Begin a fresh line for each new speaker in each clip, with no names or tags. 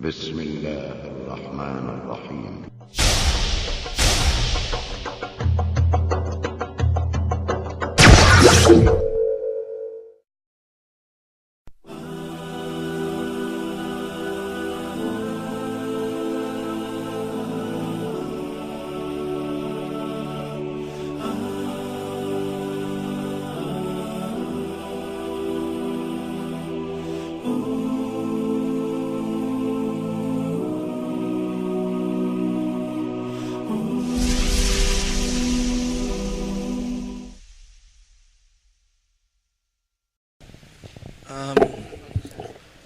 بسم الله الرحمن الرحيم.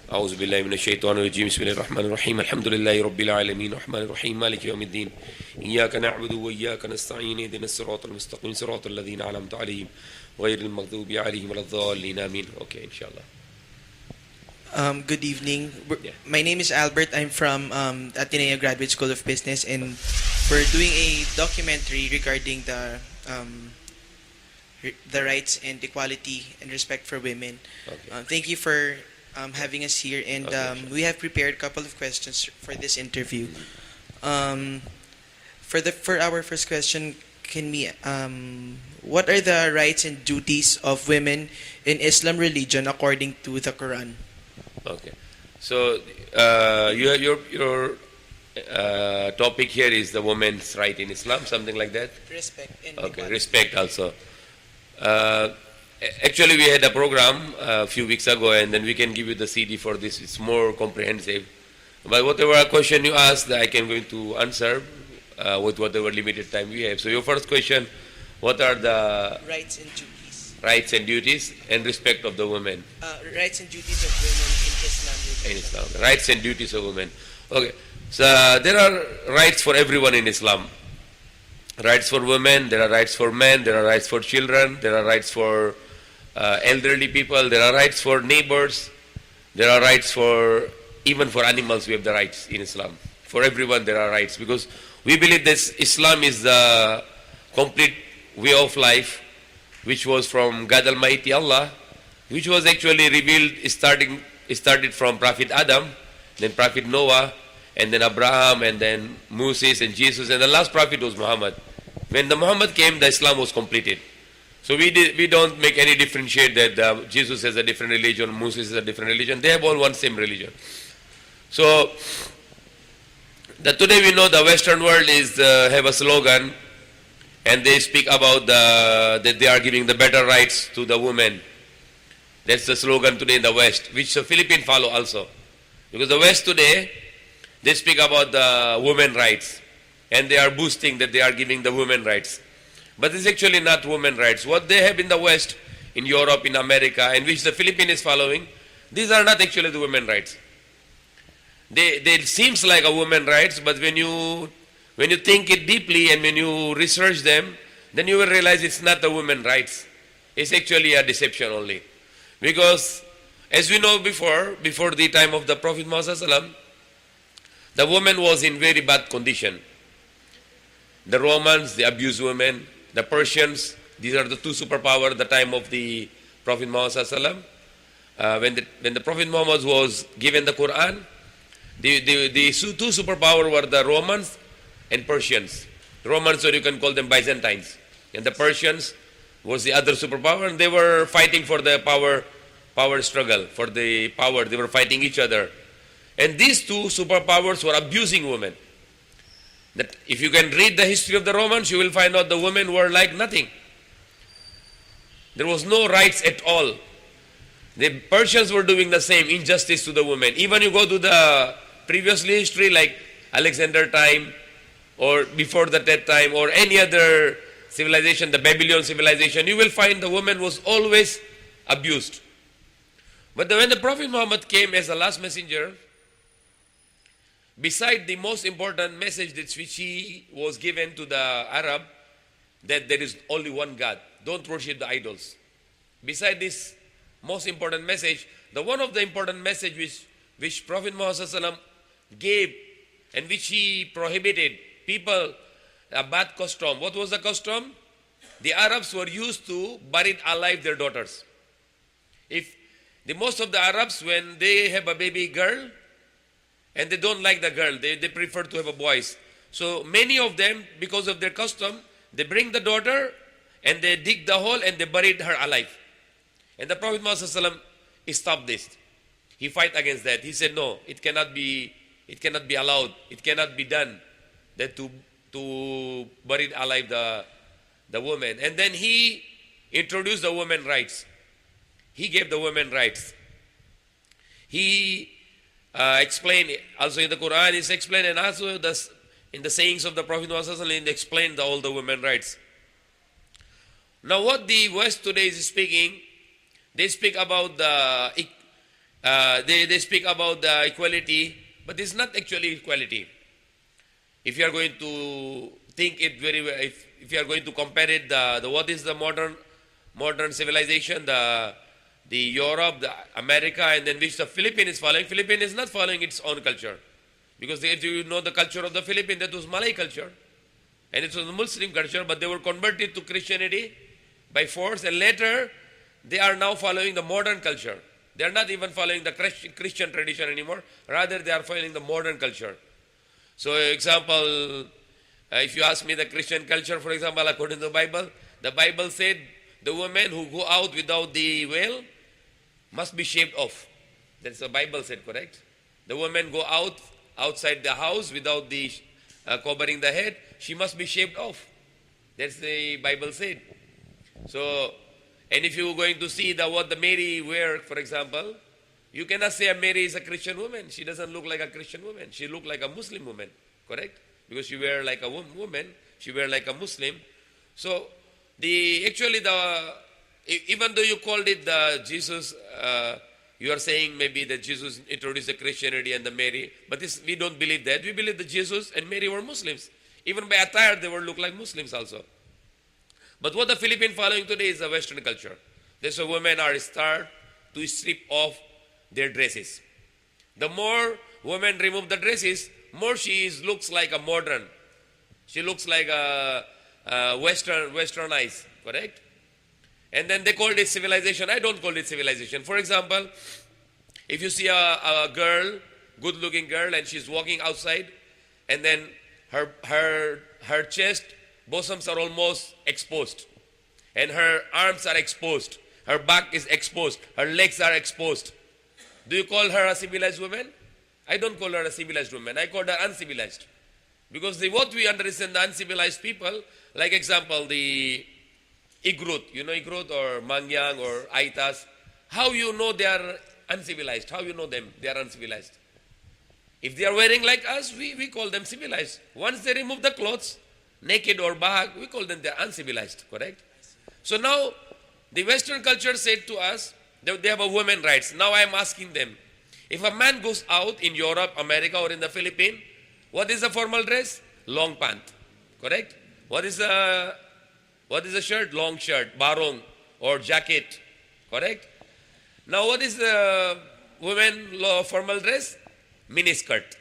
أعوذ بالله من الشيطان الرجيم بسم الله الرحمن الرحيم الحمد لله رب العالمين الرحمن الرحيم مالك يوم الدين إياك نعبد وإياك نستعين اهدنا الصراط المستقيم صراط الذين أنعمت عليهم غير المغضوب عليهم ولا الضالين آمين. Okay, inshallah.
Good evening.
Yeah.
My name is Albert. I'm from Ateneo Graduate School of Business, and we're doing a documentary regarding the rights and equality and respect for women.
Okay.
Thank you for having us here, and
Okay, sure.
we have prepared a couple of questions for this interview. For our first question, what are the rights and duties of women in Islam religion according to the Quran?
Okay. So your topic here is the woman's right in Islam, something like that.
Respect and
Okay,
equality.
respect also. Actually, we had a program a few weeks ago, and then we can give you the CD for this. It's more comprehensive. But whatever question you ask, I can going to answer with whatever limited time we have. So your first question, what are the
Rights and duties.
rights and duties and respect of the women
Rights and duties of women in Islam religion.
in Islam? Rights and duties of women. Okay. So there are rights for everyone in Islam. Rights for women, there are rights for men, there are rights for children, there are rights for elderly people, there are rights for neighbors, there are rights for, even for animals we have the rights in Islam. For everyone there are rights, because we believe that Islam is the complete way of life which was from God Almighty Allah, which was actually revealed started from Prophet Adam, then Prophet Noah, and then Abraham, and then Moses and Jesus, and the last prophet was Muhammad. When the Muhammad came, the Islam was completed. So we don't make any differentiate that Jesus has a different religion, Moses has a different religion. They have all one same religion. So today we know the Western world is have a slogan, and they speak about that they are giving the better rights to the women. That's the slogan today in the West, which the Philippines follow also. Because the West today, they speak about the women rights, and they are boosting that they are giving the women rights. But it's actually not women rights. What they have in the West, in Europe, in America, and which the Philippines is following, these are not actually the women rights. They seems like a women rights, but when you think it deeply and when you research them, then you will realize it's not the women rights. It's actually a deception only. Because as we know before the time of the Prophet Muhammad, the woman was in very bad condition. The Romans, they abused women. The Persians, these are the two superpowers at the time of the Prophet Muhammad. When the Prophet Muhammad was given the Quran, the two superpowers were the Romans and Persians. Romans, or you can call them Byzantines. And the Persians was the other superpower, and they were fighting for the power struggle, for the power. They were fighting each other. And these two superpowers were abusing women. That if you can read the history of the Romans, you will find out the women were like nothing. There was no rights at all. The Persians were doing the same injustice to the women. Even you go to the previous history like Alexander time or before that time or any other civilization, the Babylonian civilization, you will find the woman was always abused. But when the Prophet Muhammad came as the last messenger, beside the most important message that which he was given to the Arab, that there is only one God, don't worship the idols. Beside this most important message, the one of the important message which Prophet Muhammad gave and which he prohibited people a bad custom. What was the custom? The Arabs were used to bury alive their daughters. If the most of the Arabs, when they have a baby girl, And they don't like the girl. They prefer to have a boys. So many of them, because of their custom, they bring the daughter and they dig the hole and they buried her alive. And the Prophet Muhammad stopped this. He fight against that. He said, no, it cannot be allowed. It cannot be done that to bury alive the woman. And then he introduced the women rights. He gave the women rights. He explained also in the Quran, is explained, and also in the sayings of the Prophet Muhammad, he explained all the women rights. Now what the West today is speaking, they speak about they speak about the equality, but it's not actually equality. If you are going to think it very well, if you are going to compare it, the what is the modern civilization, the Europe, the America, and then which the Philippines is following. Philippines is not following its own culture, because if you know the culture of the Philippines, that was Malay culture, and it was a Muslim culture, but they were converted to Christianity by force, and later they are now following the modern culture. They are not even following the Christian tradition anymore. Rather, they are following the modern culture. So, example, if you ask me the Christian culture, for example, according to the Bible said the women who go out without the veil must be shaved off. That's the Bible said, correct? The women go outside the house without the covering the head. She must be shaved off. That's the Bible said. So, and if you are going to see what the Mary wear, for example, you cannot say Mary is a Christian woman. She doesn't look like a Christian woman. She looks like a Muslim woman, correct? Because she wear like a woman, she wear like a Muslim. So, even though you called it the Jesus, you are saying maybe that Jesus introduced the Christianity and the Mary, but we don't believe that. We believe that Jesus and Mary were Muslims. Even by attire, they would look like Muslims also. But what the Philippines following today is the Western culture. That's why women are start to strip off their dresses. The more women remove the dresses, more she looks like a modern. She looks like a westernized, correct? And then they call it civilization. I don't call it civilization. For example, if you see a girl, good-looking girl, and she's walking outside, and then her chest, bosoms are almost exposed, and her arms are exposed, her back is exposed, her legs are exposed. Do you call her a civilized woman? I don't call her a civilized woman. I call her uncivilized. Because what we understand the uncivilized people, like example, the Igrut, you know Igrut or Mangyang or Aitas, how you know they are uncivilized? How you know them? They are uncivilized. If they are wearing like us, we call them civilized. Once they remove the clothes, naked or bahag, we call them they are uncivilized, correct? So now, the Western culture said to us, that they have a women rights. Now I am asking them, if a man goes out in Europe, America, or in the Philippines, what is the formal dress? Long pant, correct? What is the shirt? Long shirt, barong, or jacket, correct? Now what is the women formal dress? Mini skirt.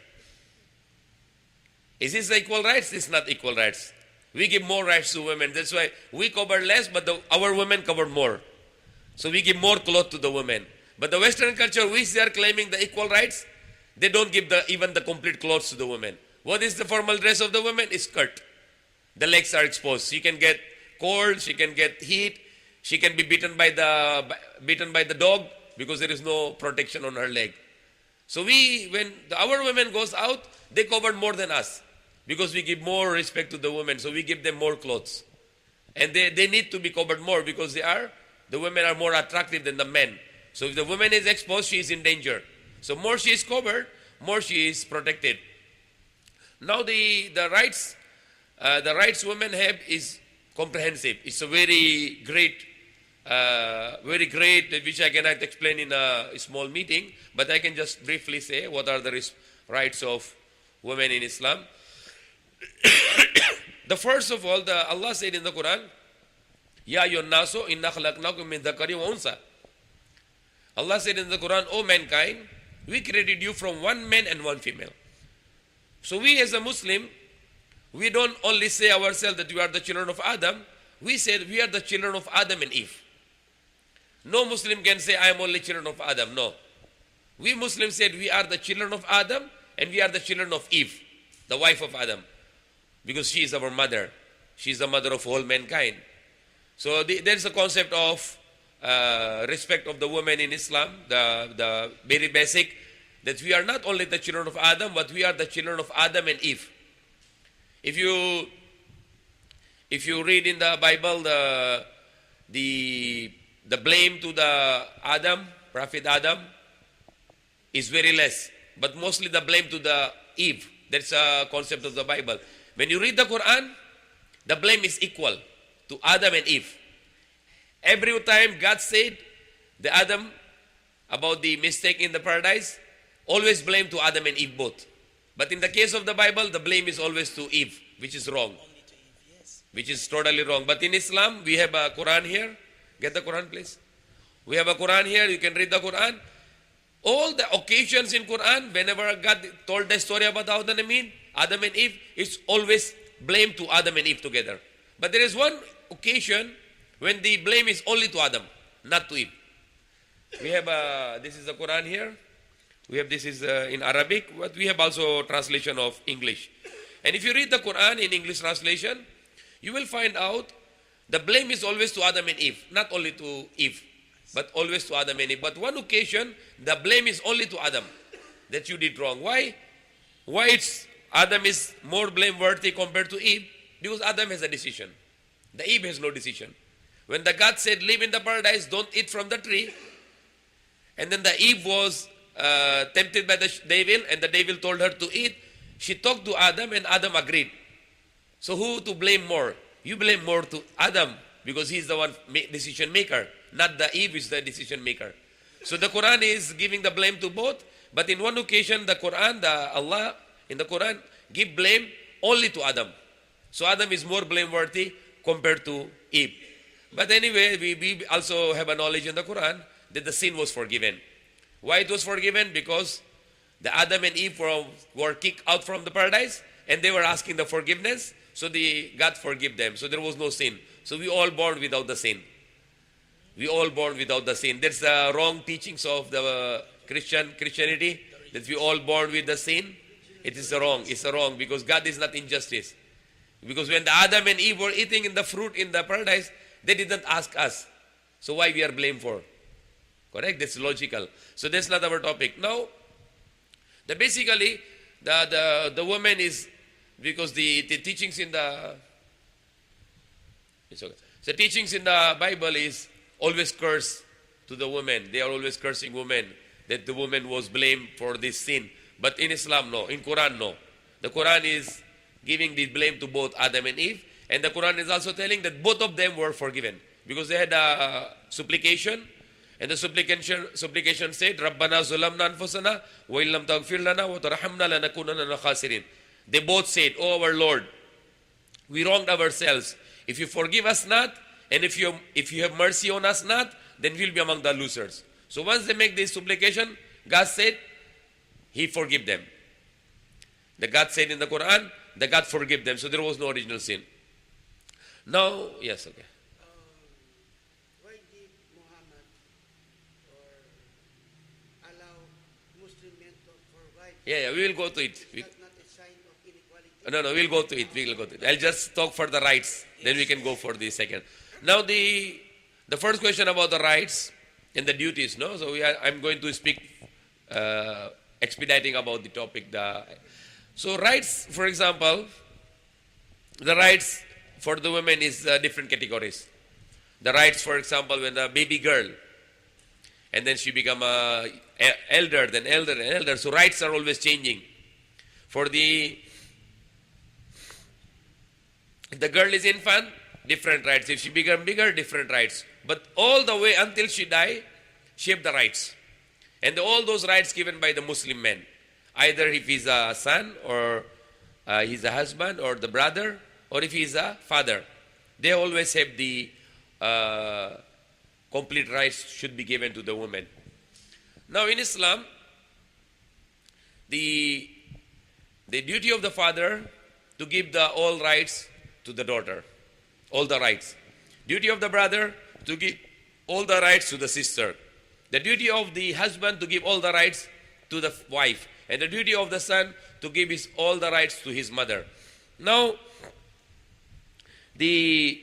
Is this equal rights? This is not equal rights. We give more rights to women. That's why we cover less, but our women cover more. So we give more clothes to the women. But the Western culture, which they are claiming the equal rights, they don't give even the complete clothes to the women. What is the formal dress of the woman? Is skirt. The legs are exposed. She can get cold, she can get heat, she can be beaten by the dog because there is no protection on her leg. So when our women goes out, they cover more than us because we give more respect to the women. So we give them more clothes. And they need to be covered more because the women are more attractive than the men. So if the woman is exposed, she is in danger. So more she is covered, more she is protected. Now the rights women have is comprehensive. It's a very great, which I cannot explain in a small meeting, but I can just briefly say what are the rights of women in Islam. The first of all, Allah said in the Quran, Ya ayyuhan nasu inna khalaqnakum min dhakarin wa unsa. Allah said in the Quran, O mankind, we created you from one man and one female. So we as a Muslim, we don't only say ourselves that we are the children of Adam, we say we are the children of Adam and Eve. No Muslim can say I am only children of Adam, no. We Muslims said we are the children of Adam and we are the children of Eve, the wife of Adam, because she is our mother. She is the mother of all mankind. So there is a concept of respect of the woman in Islam, the very basic, that we are not only the children of Adam, but we are the children of Adam and Eve. If you read in the Bible the blame to the Prophet Adam, is very less, but mostly the blame to the Eve. That's a concept of the Bible. When you read the Quran, the blame is equal to Adam and Eve. Every time God said the Adam about the mistake in the paradise, always blame to Adam and Eve both. But in the case of the Bible, the blame is always to Eve, which is wrong. Which is totally wrong. But in Islam, we have a Quran here. Get the Quran, please. We have a Quran here. You can read the Quran. All the occasions in Quran, whenever God told the story about Adam and Eve, it's always blame to Adam and Eve together. But there is one occasion when the blame is only to Adam, not to Eve. We have this is the Quran here. We have this is in Arabic, but we have also translation of English. And if you read the Quran in English translation, you will find out the blame is always to Adam and Eve, not only to Eve, but always to Adam and Eve. But one occasion, the blame is only to Adam, that you did wrong. Why? Why Adam is more blameworthy compared to Eve? Because Adam has a decision. The Eve has no decision. When the God said, live in the paradise, don't eat from the tree, and then the Eve was tempted by the devil, and the devil told her to eat, she talked to Adam, and Adam agreed. So who to blame more? You blame more to Adam, because he is the one decision maker, not the Eve is the decision maker. So the Quran is giving the blame to both, but in one occasion the Quran, Allah in the Quran give blame only to Adam. So Adam is more blameworthy compared to Eve. But anyway, we also have a knowledge in the Quran that the sin was forgiven. Why it was forgiven? Because the Adam and Eve were kicked out from the paradise, and they were asking the forgiveness, so God forgive them. So there was no sin. So we all born without the sin. We all born without the sin. That's the wrong teachings of the Christianity, that we all born with the sin. It is wrong. It's wrong because God is not injustice. Because when the Adam and Eve were eating in the fruit in the paradise, they didn't ask us. So why we are blamed for? Correct? That's logical. So that's not our topic. Now, basically, the woman is, because the teachings in the, it's okay. The teachings in the Bible is always curse to the woman. They are always cursing women, that the woman was blamed for this sin. But in Islam, no. In Quran, no. The Quran is giving the blame to both Adam and Eve. And the Quran is also telling that both of them were forgiven. Because they had a supplication. And the supplication said, Rabbana zulamna anfusana wa illam taghfir lana wa tarhamna lanakunanna minal khasirin. They both said, oh our Lord, we wronged ourselves. If you forgive us not, and if you have mercy on us not, then we'll be among the losers. So once they make this supplication, God said, He forgive them. The God said in the Quran, the God forgive them. So there was no original sin. Now, yes, okay.
Why did Muhammad allow Muslim men for wives?
Yeah, we will go to it.
That's not a sign of inequality.
No, we'll go to it. We will go to it. I'll just talk for the rights. Then we can go for the second. Now, the first question about the rights and the duties. No, so I'm going to speak expediting about the topic. So rights, for example, the rights for the women is different categories. The rights, for example, when a baby girl, and then she become elder, then elder and elder. So rights are always changing. For if the girl is infant, different rights. If she become bigger, different rights. But all the way until she die, she have the rights. And all those rights given by the Muslim men. Either if he's a son, or he's a husband, or the brother, or if he's a father. They always have the complete rights should be given to the woman. Now in Islam, the duty of the father to give all rights to the daughter. All the rights. Duty of the brother to give all the rights to the sister. The duty of the husband to give all the rights to the wife. And the duty of the son to give all the rights to his mother. Now, you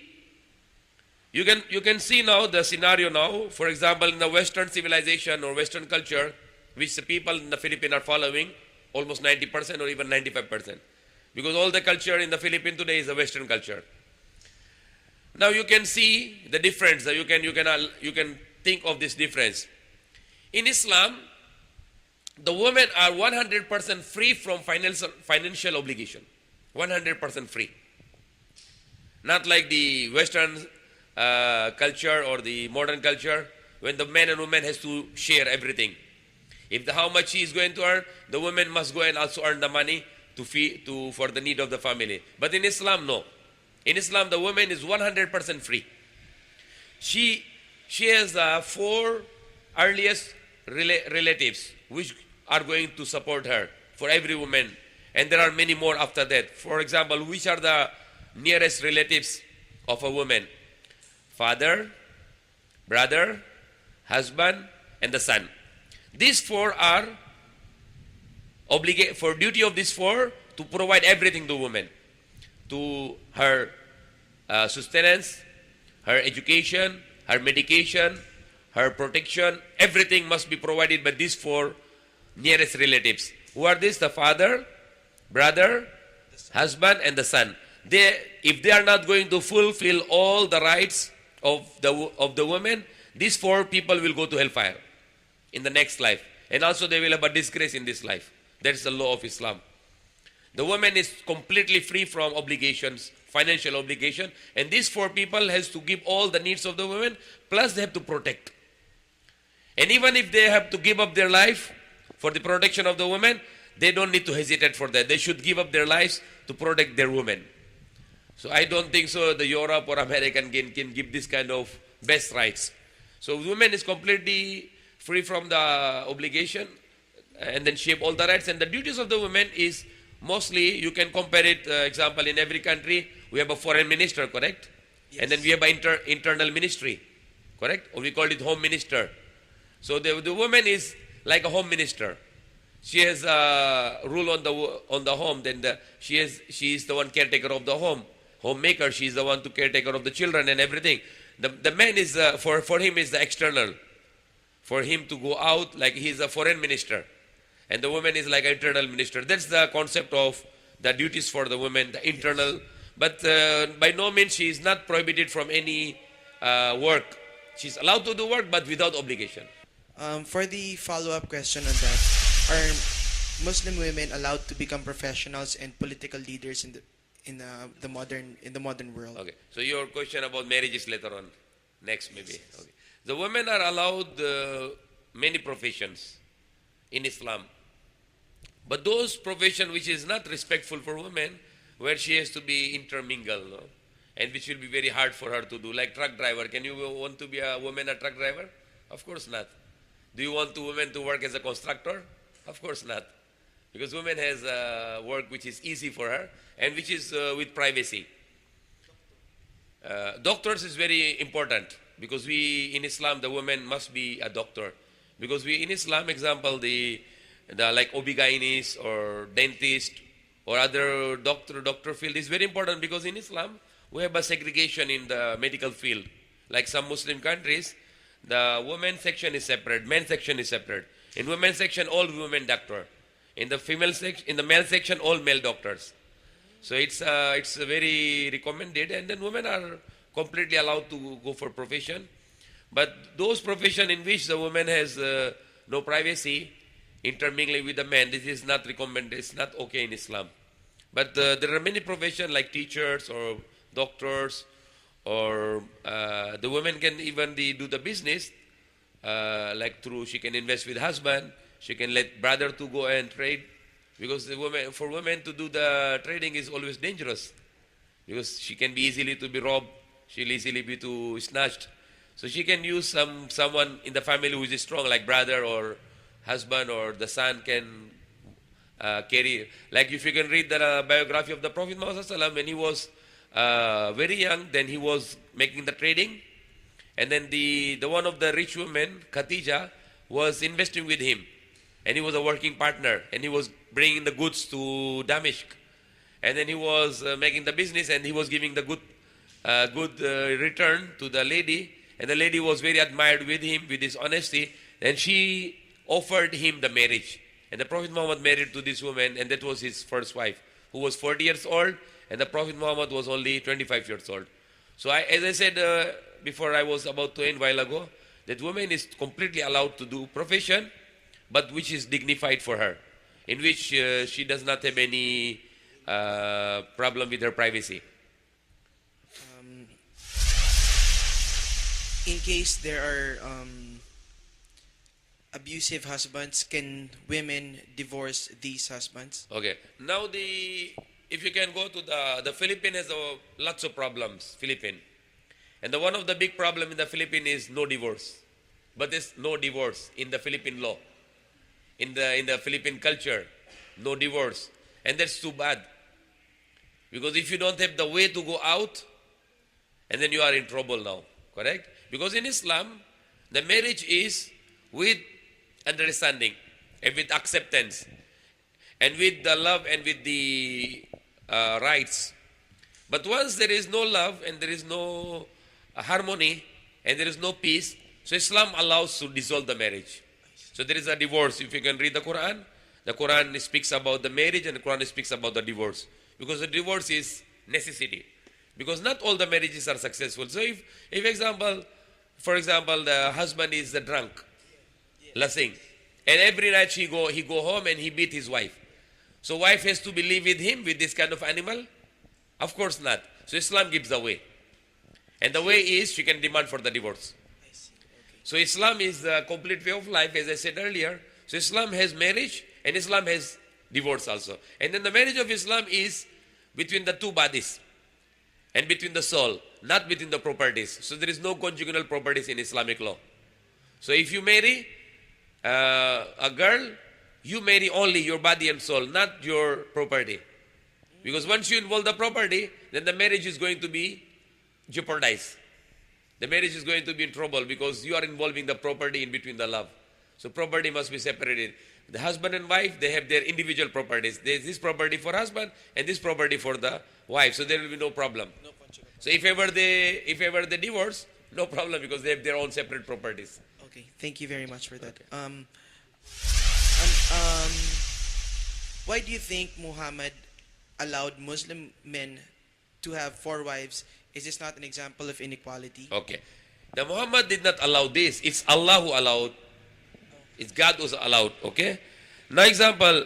can see now the scenario now. For example, in the Western civilization or Western culture, which the people in the Philippines are following, almost 90% or even 95%. Because all the culture in the Philippines today is a Western culture. Now you can see the difference. You can think of this difference. In Islam, the women are 100% free from financial obligation. 100% free. Not like the Western culture or the modern culture, when the man and woman has to share everything. If how much he is going to earn, the woman must go and also earn the money for the need of the family. But in Islam, no. In Islam, the woman is 100% free. She has 4 earliest relatives which are going to support her for every woman. And there are many more after that. For example, which are the nearest relatives of a woman? Father, brother, husband, and the son. These 4 are obligated for duty of these 4 to provide everything to women, to her sustenance, her education, her medication, her protection. Everything must be provided by these 4 nearest relatives. Who are these? The father, brother, husband, and the son. If they are not going to fulfill all the rights of the woman, these 4 people will go to hellfire in the next life. And also they will have a disgrace in this life. That is the law of Islam. The woman is completely free from obligations, financial obligation. And these 4 people has to give all the needs of the woman, plus they have to protect. And even if they have to give up their life for the protection of the woman, they don't need to hesitate for that. They should give up their lives to protect their women. So I don't think so the Europe or American can give this kind of best rights. So women is completely free from the obligation, and then she have all the rights. And the duties of the women is mostly, you can compare it, example, in every country, we have a foreign minister, correct? Yes. And then we have an internal ministry, correct? Or we call it home minister. So the woman is like a home minister. She has a rule on the home. Then she is the one caretaker of the home. Homemaker, she is the one to caretaker of the children and everything. The man is for him is the external. For him to go out, like he is a foreign minister, and the woman is like an internal minister. That's the concept of the duties for the woman, the internal. But by no means she is not prohibited from any work. She's allowed to do work, but without obligation.
For the follow-up question on that, are Muslim women allowed to become professionals and political leaders in the modern world?
Okay. So your question about marriage is later on, next maybe. Okay. The women are allowed many professions in Islam, but those professions which is not respectful for women, where she has to be intermingled, no? And which will be very hard for her to do, like truck driver. Can you want to be a woman a truck driver? Of course not. Do you want women to work as a constructor? Of course not. Because women has work which is easy for her and which is with privacy. Doctors is very important, because in Islam, the woman must be a doctor. Because in Islam, example, the like OB-GYNs or dentist or other doctor field is very important, because in Islam, we have a segregation in the medical field. Like some Muslim countries, the women section is separate, men section is separate. In women section, all women doctor. In the male section, all male doctors. So it's very recommended, and then women are completely allowed to go for profession. But those profession in which the woman has no privacy, intermingling with the man, this is not recommended. It's not okay in Islam. But there are many professions like teachers or doctors, or the woman can even do the business, like she can invest with husband, she can let brother to go and trade, because for women to do the trading is always dangerous, because she can be easily to be robbed, she'll easily be to snatched. So she can use someone in the family who is strong, like brother or husband or the son can carry. Like if you can read the biography of the Prophet Muhammad, when he was very young, then he was making the trading, and then the one of the rich women, Khadija, was investing with him. and he was a working partner, and he was bringing the goods to Damascus, and then he was making the business, and he was giving the good return to the lady, and the lady was very admired with him, with his honesty, and she offered him the marriage. And the Prophet Muhammad married to this woman, and that was his first wife, who was 40 years old, and the Prophet Muhammad was only 25 years old. So as I said before, I was about to end a while ago, that woman is completely allowed to do profession, but which is dignified for her, in which she does not have any problem with her privacy.
In case there are abusive husbands, can women divorce these husbands?
Okay. Now if you can go to the Philippines has lots of problems, Philippines. And one of the big problem in the Philippines is no divorce. But there's no divorce in the Philippine law. In the Philippine culture, no divorce. And that's too bad. Because if you don't have the way to go out, and then you are in trouble now. Correct? Because in Islam, the marriage is with understanding and with acceptance and with the love and with the rights. But once there is no love and there is no harmony and there is no peace, so Islam allows to dissolve the marriage. So there is a divorce. If you can read the Quran speaks about the marriage and the Quran speaks about the divorce. Because the divorce is necessity. Because not all the marriages are successful. So for example, the husband is a drunk, lasing, and every night he go home and he beat his wife. So wife has to live with him with this kind of animal? Of course not. So Islam gives the way. And the way is she can demand for the divorce. So Islam is the complete way of life, as I said earlier. So Islam has marriage and Islam has divorce also. And then the marriage of Islam is between the two bodies and between the soul, not between the properties. So there is no conjugal properties in Islamic law. So if you marry a girl, you marry only your body and soul, not your property. Because once you involve the property, then the marriage is going to be jeopardized. The marriage is going to be in trouble because you are involving the property in between the love. So property must be separated. The husband and wife, they have their individual properties. There is this property for husband and this property for the wife. So there will be no problem. So if ever they divorce, no problem because they have their own separate properties.
Okay, thank you very much for that.
Okay.
Why do you think Muhammad allowed Muslim men to have 4 wives? Is this not an example of inequality?
Okay. The Muhammad did not allow this. It's Allah who allowed. It's God who allowed. Okay? Now example,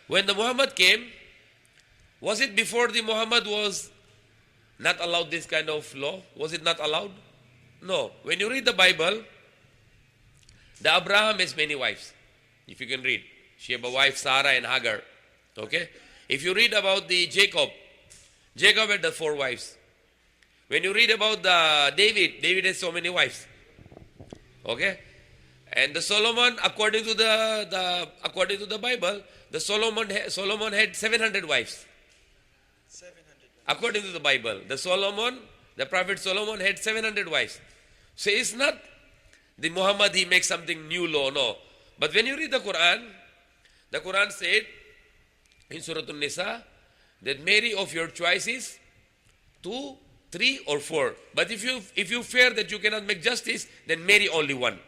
when the Muhammad came, was it before the Muhammad was not allowed this kind of law? Was it not allowed? No. When you read the Bible, the Abraham has many wives. If you can read. She have a wife, Sarah and Hagar. Okay? If you read about the Jacob had the 4 wives. When you read about the David has so many wives. Okay? And the Solomon, according to the Bible, the Solomon had 700 wives.
700.
According to the Bible, the Prophet Solomon had 700 wives. So it's not the Muhammad, he makes something new law, no. But when you read the Quran said in Surah An-Nisa that marry of your choices 2, 3 or 4. But if you fear that you cannot make justice, then marry only 1.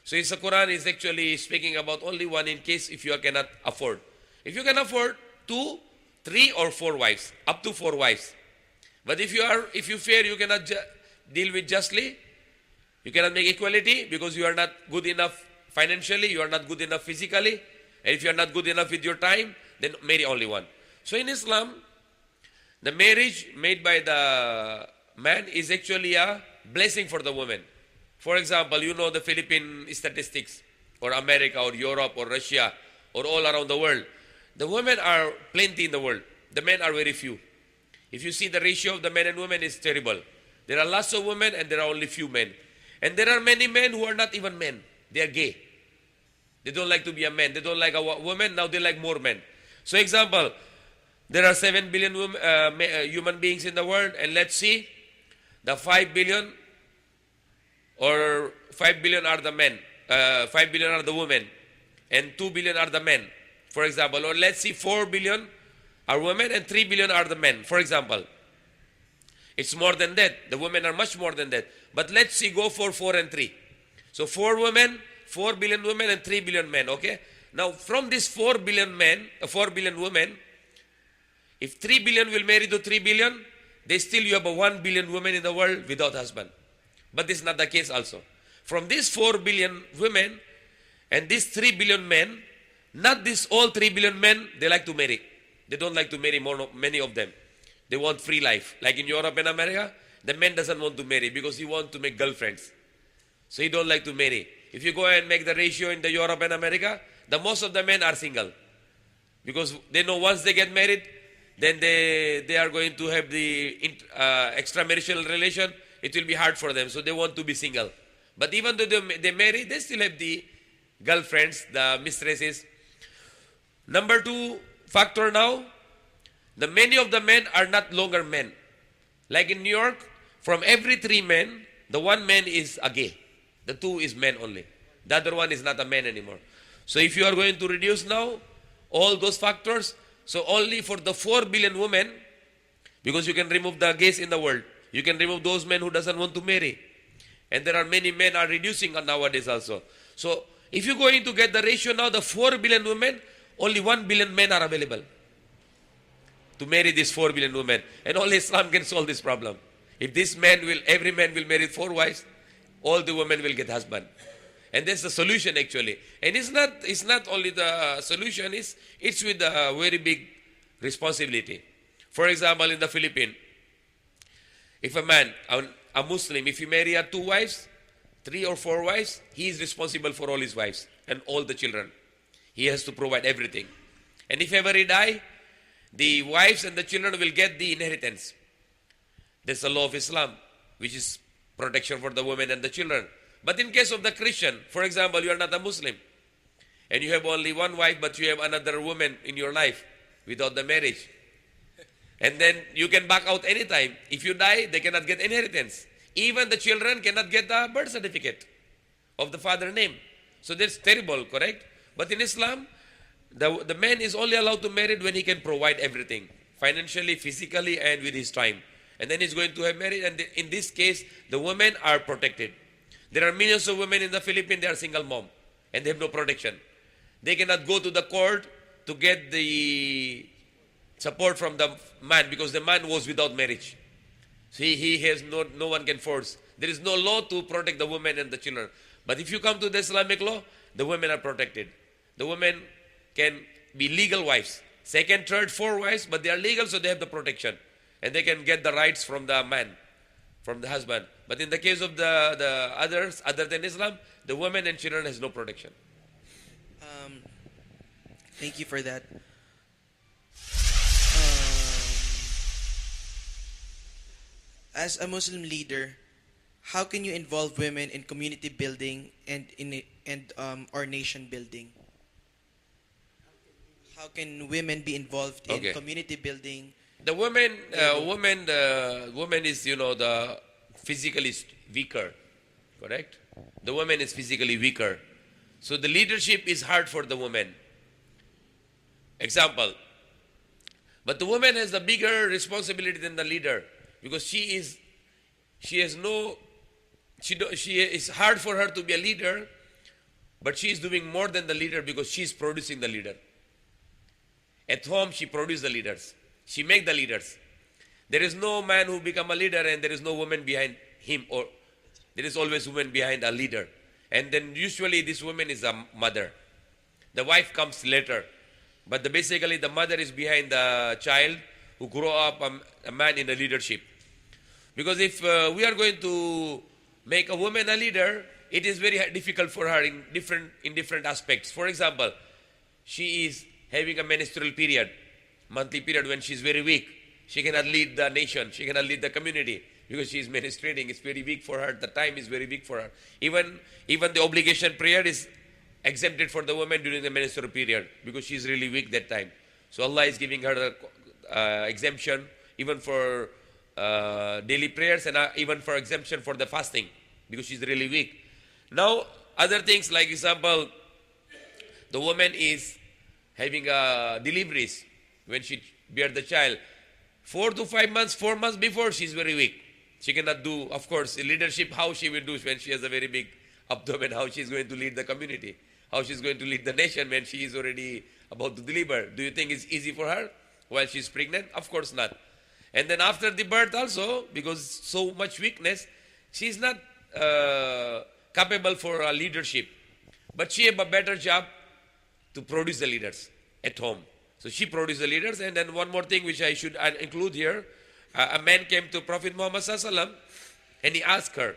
So the Quran is actually speaking about only 1 in case if you cannot afford. If you can afford 2, 3 or 4 wives, up to 4 wives. But if you fear you cannot deal with justly, you cannot make equality because you are not good enough financially, you are not good enough physically, and if you are not good enough with your time, then marry only 1. So in Islam, the marriage made by the man is actually a blessing for the woman. For example, you know the Philippine statistics, or America, or Europe, or Russia, or all around the world. The women are plenty in the world. The men are very few. If you see the ratio of the men and women, it's terrible. There are lots of women and there are only few men. And there are many men who are not even men. They are gay. They don't like to be a man. They don't like a woman. Now they like more men. So example, there are 7 billion human beings in the world, and let's see, the 5 billion are the men, 5 billion are the women, and 2 billion are the men, for example, or let's see 4 billion are women and 3 billion are the men, for example. It's more than that. The women are much more than that. But let's see, go for 4 and 3. So 4 women, 4 billion women and 3 billion men, okay? Now from this 4 billion men, 4 billion women, if 3 billion will marry to 3 billion, they still you have a 1 billion women in the world without husband. But this is not the case also. From these 4 billion women and these 3 billion men, not this all 3 billion men, they like to marry. They don't like to marry many of them. They want free life. Like in Europe and America, the man doesn't want to marry because he wants to make girlfriends. So he don't like to marry. If you go and make the ratio in the Europe and America, the most of the men are single. Because they know once they get married, then they are going to have the extramarital relation. It will be hard for them. So they want to be single. But even though they marry, they still have the girlfriends, the mistresses. Number 2 factor now, many of the men are not longer men. Like in New York, from every 3 men, the 1 man is a gay. The 2 is men only. The other one is not a man anymore. So if you are going to reduce now all those factors, so only for the 4 billion women, because you can remove the gays in the world, you can remove those men who doesn't want to marry. And there are many men are reducing nowadays also. So if you're going to get the ratio now, the 4 billion women, only 1 billion men are available to marry these 4 billion women. And only Islam can solve this problem. If every man will marry 4 wives, all the women will get husband. And that's the solution actually. And it's not only the solution, it's with a very big responsibility. For example, in the Philippines, if a man, a Muslim, if he marry 2 wives, 3 or 4 wives, he is responsible for all his wives and all the children. He has to provide everything. And if ever he die, the wives and the children will get the inheritance. That's the law of Islam, which is protection for the women and the children. But in case of the Christian, for example, you are not a Muslim, and you have only 1 wife, but you have another woman in your life without the marriage. And then you can back out anytime. If you die, they cannot get inheritance. Even the children cannot get the birth certificate of the father name. So that's terrible, correct? But in Islam, the man is only allowed to marry when he can provide everything, financially, physically, and with his time. And then he's going to have married, and in this case, the women are protected. There are millions of women in the Philippines, they are single mom, and they have no protection. They cannot go to the court to get the support from the man because the man was without marriage. So he has no one can force. There is no law to protect the women and the children. But if you come to the Islamic law, the women are protected. The women can be legal wives. 2nd, 3rd, 4 wives, but they are legal, so they have the protection. And they can get the rights from the man, from the husband. But in the case of the others, other than Islam, the women and children has no protection.
Thank you for that. As a Muslim leader, how can you involve women in community building and or nation building? How can women be involved in community building?
The woman is, the physically weaker, correct? The woman is physically weaker. So the leadership is hard for the woman. Example. But the woman has a bigger responsibility than the leader because it's hard for her to be a leader, but she is doing more than the leader because she is producing the leader. At home, she produces the leaders. She makes the leaders. There is no man who become a leader and there is no woman behind him, or there is always woman behind a leader. And then usually this woman is a mother. The wife comes later. But basically the mother is behind the child who grow up a man in the leadership. Because if we are going to make a woman a leader, it is very difficult for her in different aspects. For example, she is having a menstrual period, monthly period when she is very weak. She cannot lead the nation. She cannot lead the community because she is menstruating. It's very weak for her. The time is very weak for her. Even the obligation prayer is exempted for the woman during the menstrual period because she is really weak that time. So Allah is giving her the exemption even for daily prayers and even for exemption for the fasting because she's really weak. Now, other things like example, the woman is having deliveries when she bear the child. 4 to 5 months, 4 months before, she's very weak. She cannot do, of course, leadership, how she will do when she has a very big abdomen, how she's going to lead the community, how she's going to lead the nation when she is already about to deliver. Do you think it's easy for her while she's pregnant? Of course not. And then after the birth also, because so much weakness, she's not capable for leadership. But she have a better job to produce the leaders at home. So she produced the leaders. And then one more thing which I should include here, a man came to Prophet Muhammad Sallallahu Alaihi Wasallam and he asked her,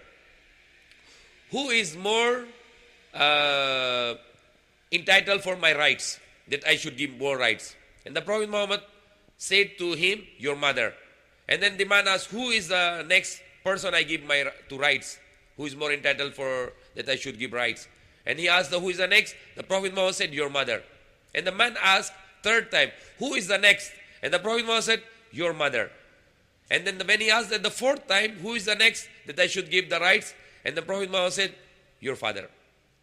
who is more entitled for my rights, that I should give more rights? And the Prophet Muhammad said to him, your mother. And then the man asked, who is the next person I give my to rights? Who is more entitled for that I should give rights? And he asked, who is the next? The Prophet Muhammad said, your mother. And the man asked third time, who is the next? And the Prophet Muhammad said, your mother. And then when he asked that the fourth time, who is the next that I should give the rights? And the Prophet Muhammad said, your father.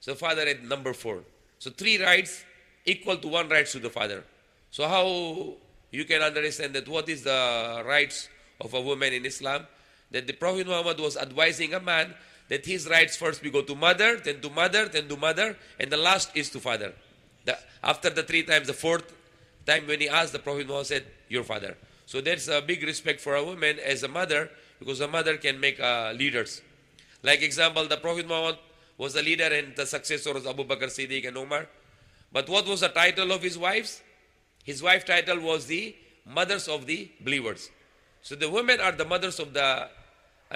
So father at number 4. So 3 rights equal to 1 rights to the father. So how you can understand that what is the rights of a woman in Islam? That the Prophet Muhammad was advising a man that his rights first we go to mother, then to mother, then to mother, and the last is to father. After the 3 times, the 4th time when he asked, the Prophet Muhammad said, your father. So there's a big respect for a woman as a mother, because a mother can make leaders. Like example, the Prophet Muhammad was the leader and the successor was Abu Bakr Siddiq and Umar. But what was the title of his wives? His wife title was the mothers of the believers. So the women are the mothers of the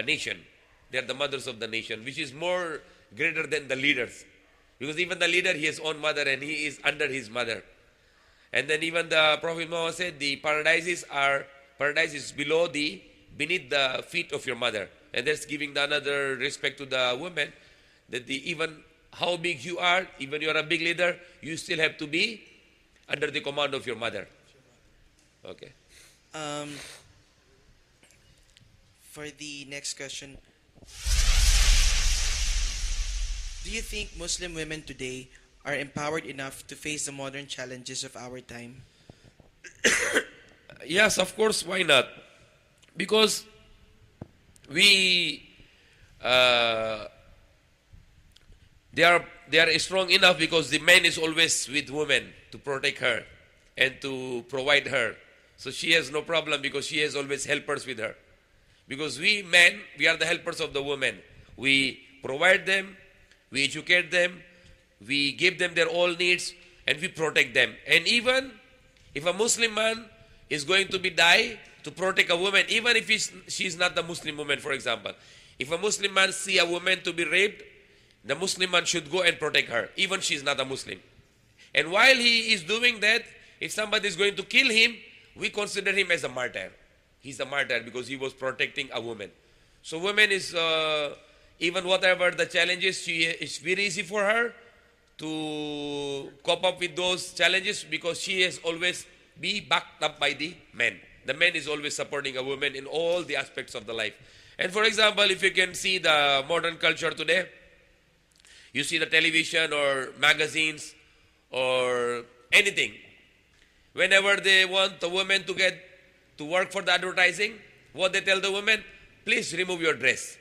nation. They are the mothers of the nation, which is more greater than the leaders. Because even the leader, he has own mother and he is under his mother. And then even the Prophet Muhammad said, the paradise is beneath the feet of your mother. And that's giving the another respect to the woman, that even how big you are, even you are a big leader, you still have to be under the command of your mother. Okay.
For the next question, do you think Muslim women today are empowered enough to face the modern challenges of our time?
Yes, of course, why not? Because they are strong enough, because the man is always with women to protect her and to provide her. So she has no problem, because she has always helpers with her. Because we men, we are the helpers of the women. We provide them, we educate them, we give them their all needs, and we protect them. And even if a Muslim man is going to be die to protect a woman, even if she's not the Muslim woman, for example. If a Muslim man see a woman to be raped, the Muslim man should go and protect her, even she's not a Muslim. And while he is doing that, if somebody is going to kill him, we consider him as a martyr. He's a martyr because he was protecting a woman. So woman is, even whatever the challenges, it's very easy for her to cope up with those challenges, because she has always be backed up by the man. The man is always supporting a woman in all the aspects of the life. And for example, if you can see the modern culture today, you see the television or magazines or anything. Whenever they want the woman to get to work for the advertising, what they tell the woman, please remove your dress,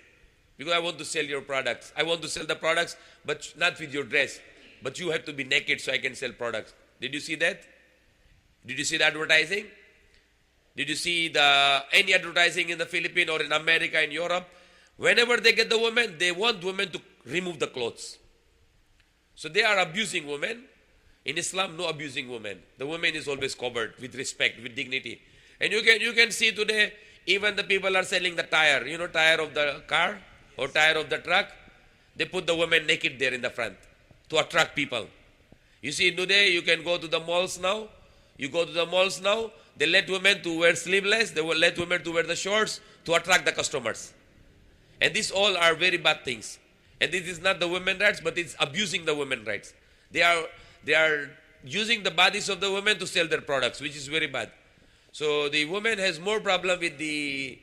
because I want to sell your products. I want to sell the products, but not with your dress. But you have to be naked so I can sell products. Did you see that? Did you see the advertising? Did you see any advertising in the Philippines or in America, in Europe? Whenever they get the woman, they want women to remove the clothes. So they are abusing women. In Islam, no abusing women. The woman is always covered with respect, with dignity. And you can see today, even the people are selling the tire, tire of the car or tire of the truck. They put the woman naked there in the front to attract people. You see, today you can go to the malls now. You go to the malls now, they let women to wear sleeveless, they will let women to wear the shorts to attract the customers. And these all are very bad things. And this is not the women's rights, but it's abusing the women's rights. They are using the bodies of the women to sell their products, which is very bad. So the woman has more problem with the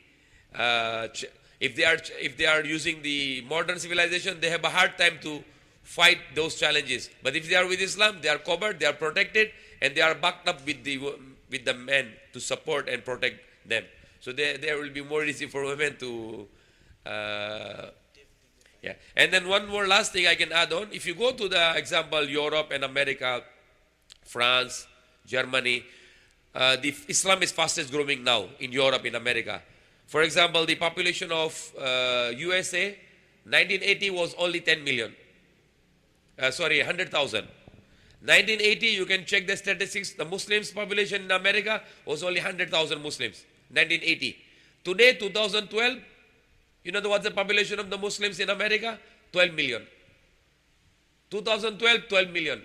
if they are using the modern civilization, they have a hard time to fight those challenges. But if they are with Islam, they are covered, they are protected, and they are backed up with the men to support and protect them. So there will be more easy for women to yeah. And then one more last thing I can add on. If you go to the example Europe and America, France, Germany, the Islam is fastest growing now in Europe, in America. For example, the population of USA, 1980 was only 10 million. 100,000. 1980, you can check the statistics. The Muslims population in America was only 100,000 Muslims. 1980. Today, 2012, you know what's the population of the Muslims in America? 12 million. 2012, 12 million.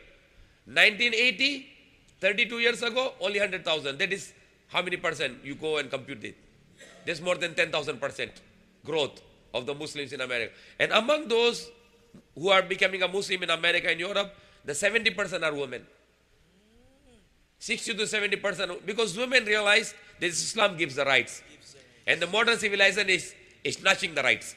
1980, 32 years ago, only 100,000. That is how many percent you go and compute it. There's more than 10,000% growth of the Muslims in America. And among those who are becoming a Muslim in America and Europe, the 70% are women. 60 to 70%, because women realize that Islam gives the rights. And the modern civilization is snatching the rights.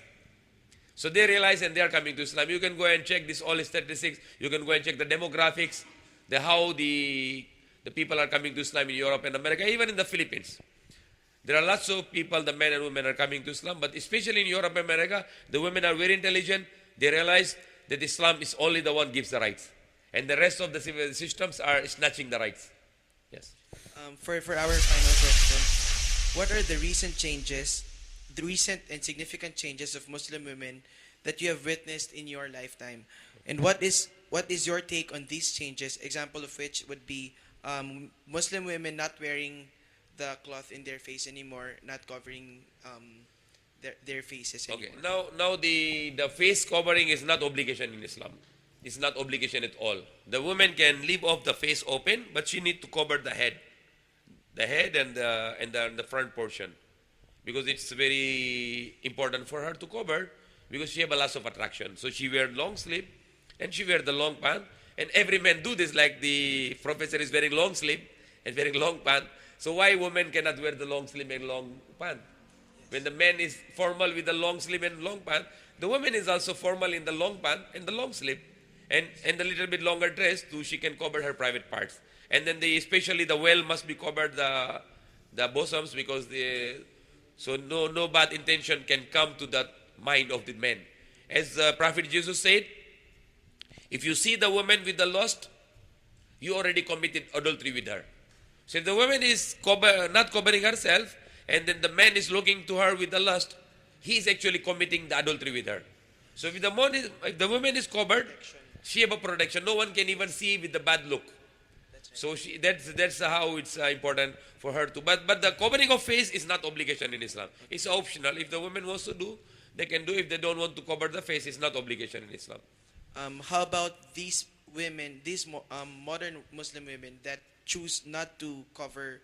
So they realize and they are coming to Islam. You can go and check this all statistics. You can go and check the demographics, how the people are coming to Islam in Europe and America, even in the Philippines. There are lots of people, the men and women are coming to Islam, but especially in Europe and America, the women are very intelligent. They realize that Islam is only the one gives the rights. And the rest of the civil systems are snatching the rights. Yes.
For our final question, what are the recent changes, the recent and significant changes of Muslim women that you have witnessed in your lifetime? And what is your take on these changes? Example of which would be Muslim women not wearing the cloth in their face anymore, not covering their faces anymore.
Okay. Now the face covering is not obligation in Islam. It's not obligation at all. The woman can leave off the face open, but she need to cover the head and the front portion, because it's very important for her to cover, because she have a lot of attraction. So she wear long sleeve and she wear the long pant, and every man do this, like the professor is wearing long sleeve and wearing long pant. So why women cannot wear the long sleeve and long pant? When the man is formal with the long sleeve and long pant, the woman is also formal in the long pant and the long sleeve, and a little bit longer dress too. She can cover her private parts, and then especially the well must be covered, the bosoms, because so no bad intention can come to that mind of the man. As Prophet Jesus said, if you see the woman with the lust, you already committed adultery with her. So if the woman is not covering herself, and then the man is looking to her with the lust, he is actually committing the adultery with her. So if the woman is covered, she have a protection. No one can even see with the bad look. So that's how it's important for her to. But the covering of face is not obligation in Islam. It's optional. If the woman wants to do, they can do. If they don't want to cover the face, it's not obligation in Islam.
How about these women, these modern Muslim women that choose not to cover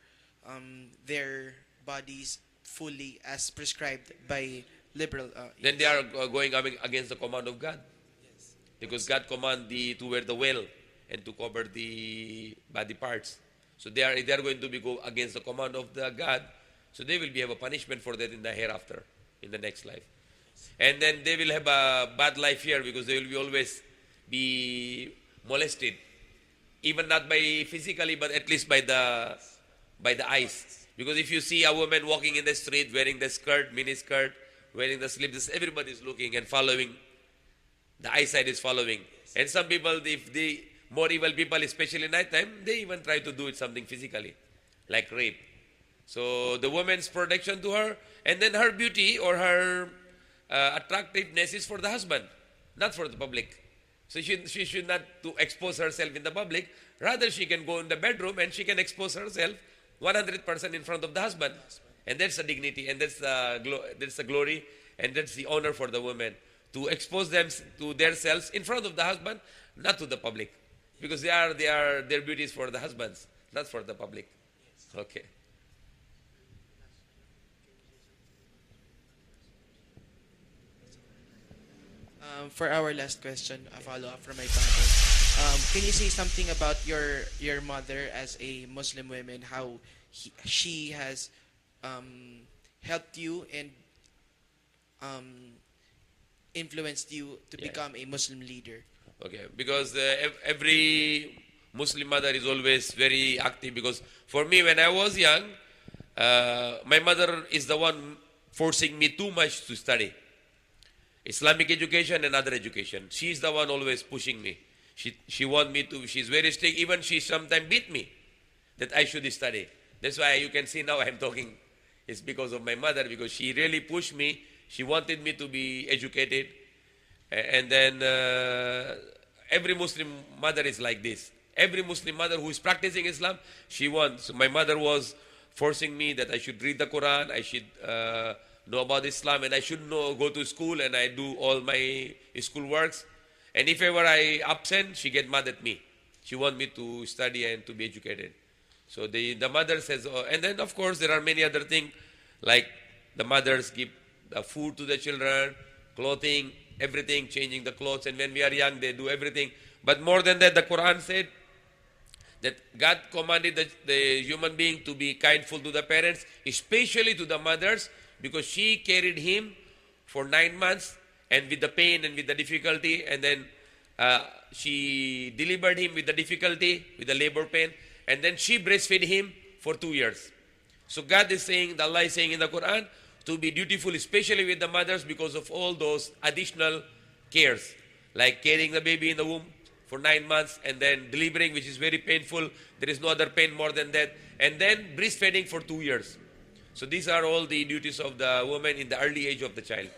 their bodies fully as prescribed by liberal?
Then they are going against the command of God.
Yes.
Because God command to wear the veil and to cover the body parts. So they are going to go against the command of the God. So they will have a punishment for that in the hereafter, in the next life. And then they will have a bad life here, because they will always be molested, even not by physically, but at least by the eyes. Because if you see a woman walking in the street wearing the skirt, mini skirt, wearing the sleeves, everybody is looking and following. The eyesight is following. And some people, if the more evil people, especially nighttime, they even try to do it something physically, like rape. So the woman's protection to her, and then her beauty or her attractiveness is for the husband, not for the public. So she should not to expose herself in the public. Rather, she can go in the bedroom and she can expose herself 100% in front of the husband. And that's the dignity, and that's the glory, and that's the honor for the women, to expose them to themselves in front of the husband, not to the public, because their beauty is for the husbands, not for the public. Okay.
For our last question, a follow-up from my panel. Can you say something about your mother as a Muslim woman, how she has helped you and influenced you to
Yes.
become a Muslim leader?
Okay, because every Muslim mother is always very active. Because for me, when I was young, my mother is the one forcing me too much to study Islamic education and other education. She is the one always pushing me. She want me to. She's very strict. Even she sometimes beat me that I should study. That's why you can see now I'm talking. It's because of my mother, because she really pushed me. She wanted me to be educated. And then every Muslim mother is like this. Every Muslim mother who is practicing Islam, she wants. So my mother was forcing me that I should read the Quran, I should know about Islam, and I should go to school, and I do all my school works. And if ever I absent, she get mad at me. She want me to study and to be educated. So the mother says, and then of course there are many other things, like the mothers give the food to the children, clothing, everything, changing the clothes, and when we are young, they do everything. But more than that, the Quran said that God commanded the human being to be kindful to the parents, especially to the mothers, because she carried him for 9 months, and with the pain and with the difficulty, and then she delivered him with the difficulty, with the labor pain, and then she breastfed him for 2 years. So God is saying, Allah is saying in the Quran, to be dutiful, especially with the mothers, because of all those additional cares, like carrying the baby in the womb for 9 months, and then delivering, which is very painful. There is no other pain more than that. And then breastfeeding for 2 years. So these are all the duties of the woman in the early age of the child.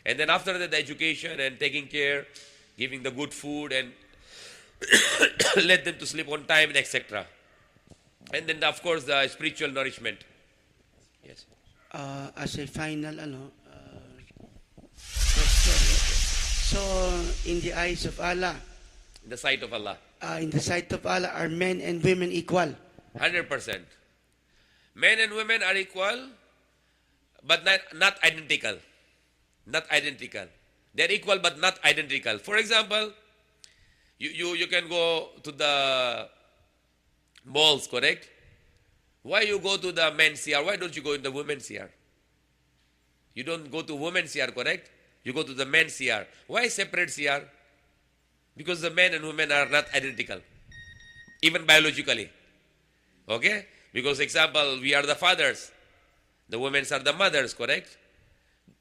And then after that, the education and taking care, giving the good food, and let them to sleep on time, and etc. And then, of course, the spiritual nourishment. Yes.
As a final question, so in the eyes of Allah,
In the sight of Allah.
in the sight of Allah, are men and women equal?
100%. Men and women are equal, but not identical. Not identical. They're equal, but not identical. For example, you can go to the malls, correct? Why you go to the men's CR? Why don't you go in the women's CR? You don't go to women's CR, correct? You go to the men's CR. Why separate CR? Because the men and women are not identical, even biologically. Okay? Because, example, we are the fathers. The women are the mothers, correct?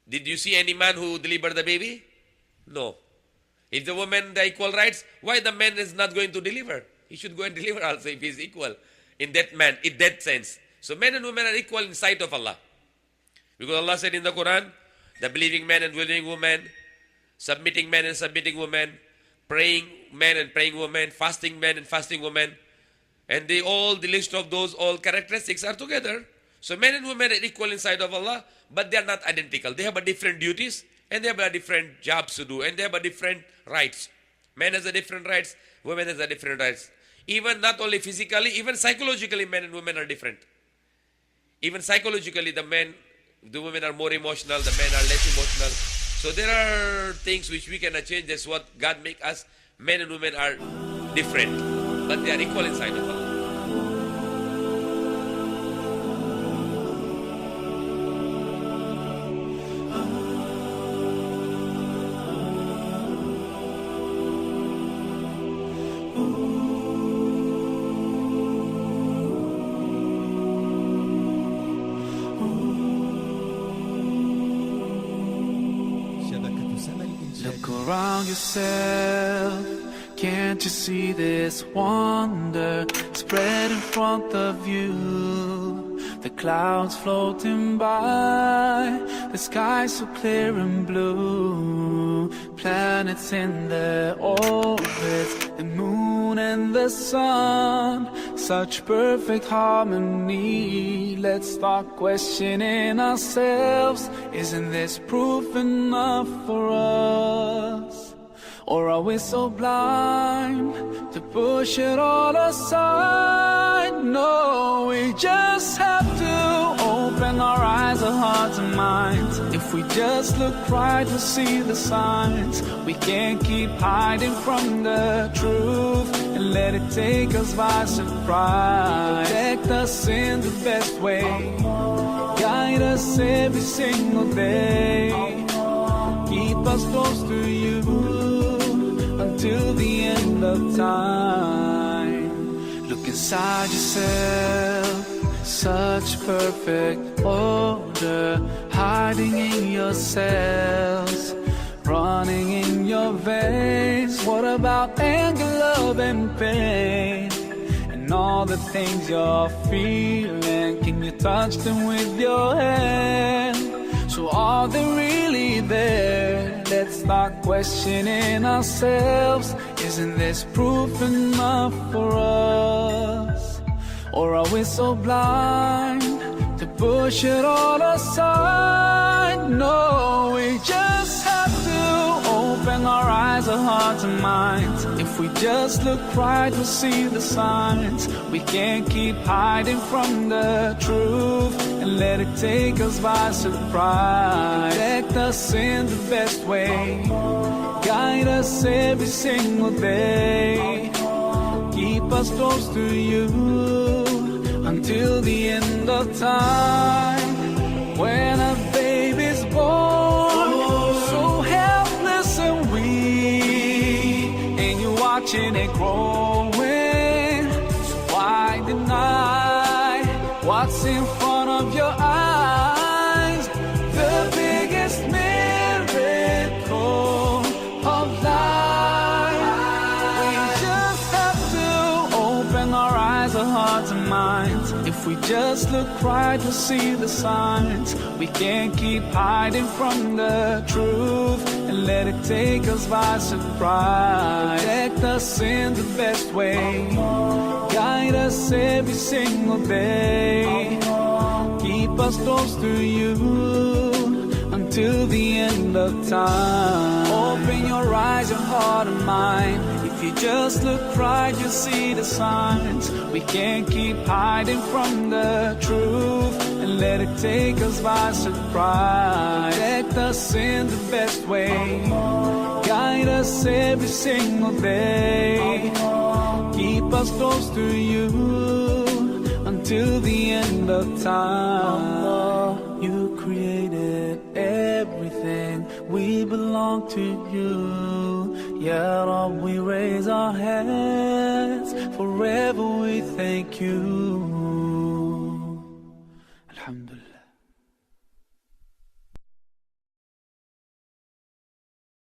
Did you see any man who delivered the baby? No. If the woman the equal rights, why the man is not going to deliver? He should go and deliver also if he is equal in that sense. So men and women are equal in sight of Allah. Because Allah said in the Quran, the believing man and believing woman, submitting man and submitting woman, praying man and praying woman, fasting man and fasting woman, and the list of those all characteristics are together. So men and women are equal inside of Allah, but they are not identical. They have a different duties, and they have a different jobs to do, and they have a different rights. Men has a different rights, women has a different rights. Even not only physically, even psychologically, men and women are different. Even psychologically, the women are more emotional, the men are less emotional. So there are things which we cannot change. That's what God make us. Men and women are different, but they are equal inside of Allah.
Look around yourself, can't you see this wonder spread in front of you? The clouds floating by, the sky so clear and blue, planets in their orbits, the moon and the sun, such perfect harmony. Let's start questioning ourselves, isn't this proof enough for us? Or are we so blind to push it all aside? No, we just have to open our eyes, our hearts and minds. If we just look right, we'll see the signs. We can't keep hiding from the truth and let it take us by surprise. Protect us in the best way, guide us every single day, keep us close to you until until the end of time. Look inside yourself, such perfect order, hiding in your cells, running in your veins. What about anger, love, and pain? And all the things you're feeling, can you touch them with your hand? So are they really there? Let's start questioning ourselves. Isn't this proof enough for us? Or are we so blind to push it all aside? No, we just have to open our eyes, our hearts and minds. If we just look right, we'll see the signs. We can't keep hiding from the truth and let it take us by surprise. Protect us in the best way, guide us every single day, keep us close to you until the end of time. When a baby's born, so helpless and weak, and you're watching it growing, so why deny what's in front of your eyes? The biggest miracle of life. We just have to open our eyes, our hearts and minds. If we just look right, we'll see the signs. We can't keep hiding from the truth and let it take us by surprise. Protect us in the best way, guide us every single day, keep us close to you until the end of time. Open your eyes, your heart and mind. If you just look right, you'll see the signs. We can't keep hiding from the truth and let it take us by surprise. Protect us in the best way, guide us every single day, keep us close to you until the end of time. You created everything, we belong to you. Yeah, Lord, we raise our hands, forever we thank you. Alhamdulillah.